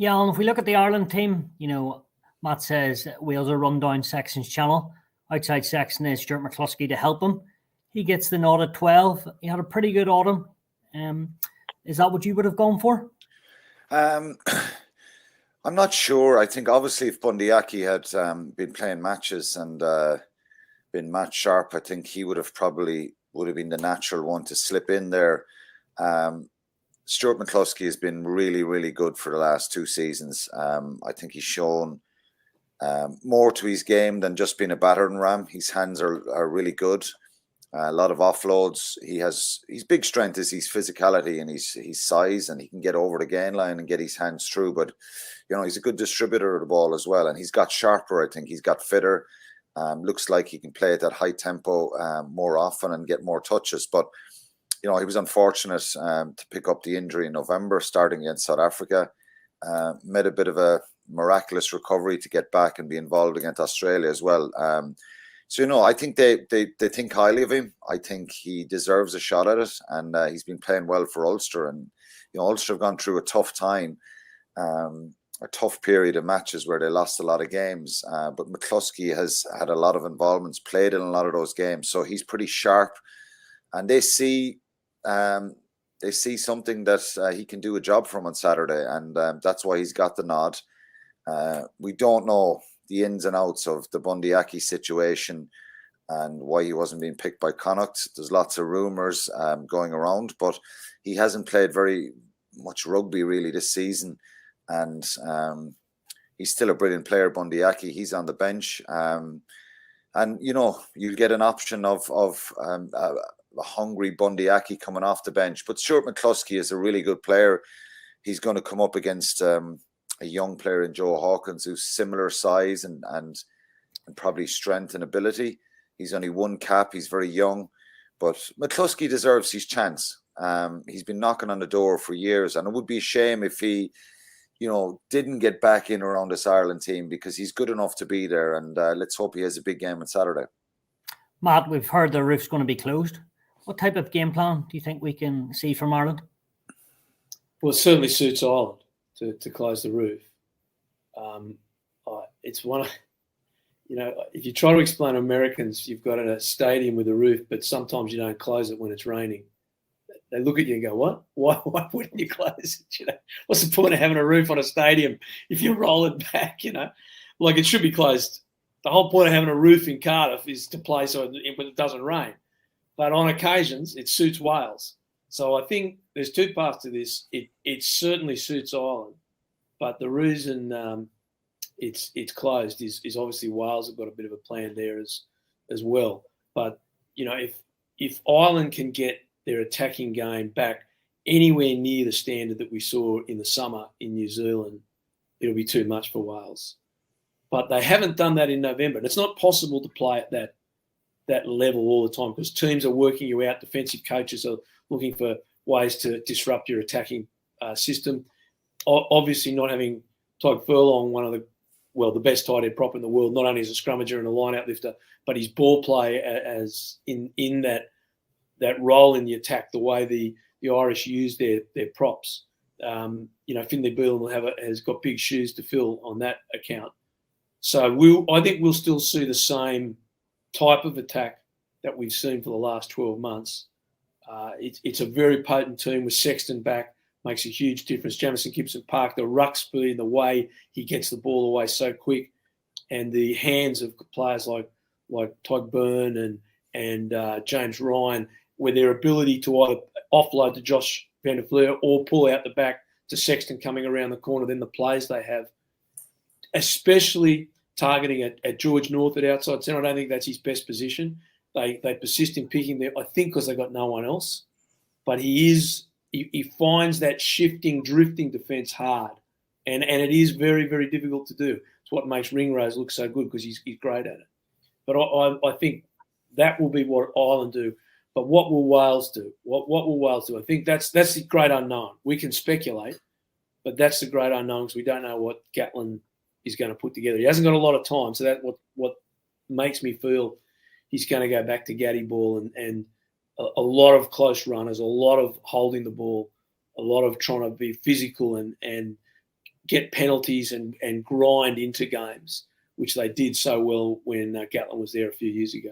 Yeah, and if we look at the Ireland team, Matt says Wales are run down Sexton's channel. Outside Sexton is Stuart McCluskey to help him. He gets the nod at 12. He had a pretty good autumn. Is that what you would have gone for? I'm not sure. I think obviously if Bundyaki had been playing matches and been match sharp, I think he would have been the natural one to slip in there. Stuart McCluskey has been really, really good for the last 2 seasons. I think he's shown more to his game than just being a battering ram. His hands are really good. A lot of offloads. His big strength is his physicality and his size, and he can get over the gain line and get his hands through. But he's a good distributor of the ball as well, and he's got sharper. I think he's got fitter. Looks like he can play at that high tempo more often and get more touches. But he was unfortunate to pick up the injury in November, starting against South Africa. Made a bit of a miraculous recovery to get back and be involved against Australia as well. So, I think they think highly of him. I think he deserves a shot at it, and he's been playing well for Ulster. And Ulster have gone through a tough time, a tough period of matches where they lost a lot of games. But McCluskey has had a lot of involvements, played in a lot of those games, so he's pretty sharp. And they see something that he can do a job from on Saturday, and that's why he's got the nod. We don't know the ins and outs of the Bundyaki situation and why he wasn't being picked by Connacht. There's lots of rumours going around, but he hasn't played very much rugby really this season, and he's still a brilliant player, Bundyaki. He's on the bench, and you get an option of a hungry Bundyaki coming off the bench. But Stuart McCluskey is a really good player. He's going to come up against a young player in Joe Hawkins who's similar size and probably strength and ability. He's only 1 cap. He's very young, but McCluskey deserves his chance. He's been knocking on the door for years, and it would be a shame if he, didn't get back in around this Ireland team, because he's good enough to be there. And let's hope he has a big game on Saturday. Matt, we've heard the roof's going to be closed. What type of game plan do you think we can see from Ireland? Well, it certainly suits Ireland to close the roof. It's one of, if you try to explain to Americans, you've got a stadium with a roof, but sometimes you don't close it when it's raining. They look at you and go, what? Why wouldn't you close it? What's the point of having a roof on a stadium if you roll it back, Like, it should be closed. The whole point of having a roof in Cardiff is to play so it doesn't rain. But on occasions, it suits Wales. So I think there's 2 parts to this. It certainly suits Ireland, but the reason it's closed is obviously Wales have got a bit of a plan there as well. But if Ireland can get their attacking game back anywhere near the standard that we saw in the summer in New Zealand, it'll be too much for Wales. But they haven't done that in November, and it's not possible to play at that level all the time, because teams are working you out. Defensive coaches are looking for ways to disrupt your attacking system. Obviously, not having Todd Furlong, one of the best tight end prop in the world, not only as a scrummager and a line-out lifter, but his ball play as in that role in the attack, the way the Irish use their props. Finlay Bealham has got big shoes to fill on that account. So I think we'll still see the same type of attack that we've seen for the last 12 months. It's a very potent team with Sexton back, makes a huge difference. Jamison Gibson Park, the ruck speed, the way he gets the ball away so quick, and the hands of players like Todd Byrne and James Ryan, where their ability to either offload to Josh Van der Fleer or pull out the back to Sexton coming around the corner, then the plays they have, especially targeting at George North at outside centre. I don't think that's his best position. They persist in picking there, I think, because they've got no one else. But he finds that shifting, drifting defence hard. And it is very, very difficult to do. It's what makes Ringrose look so good, because he's great at it. But I think that will be what Ireland do. But what will Wales do? What will Wales do? I think that's the great unknown. We can speculate, but that's the great unknown, because we don't know what Gatland is going to put together. He hasn't got a lot of time, so that's what makes me feel he's going to go back to Gaddy ball and a lot of close runners, a lot of holding the ball, a lot of trying to be physical and get penalties and grind into games, which they did so well when Gatland was there a few years ago.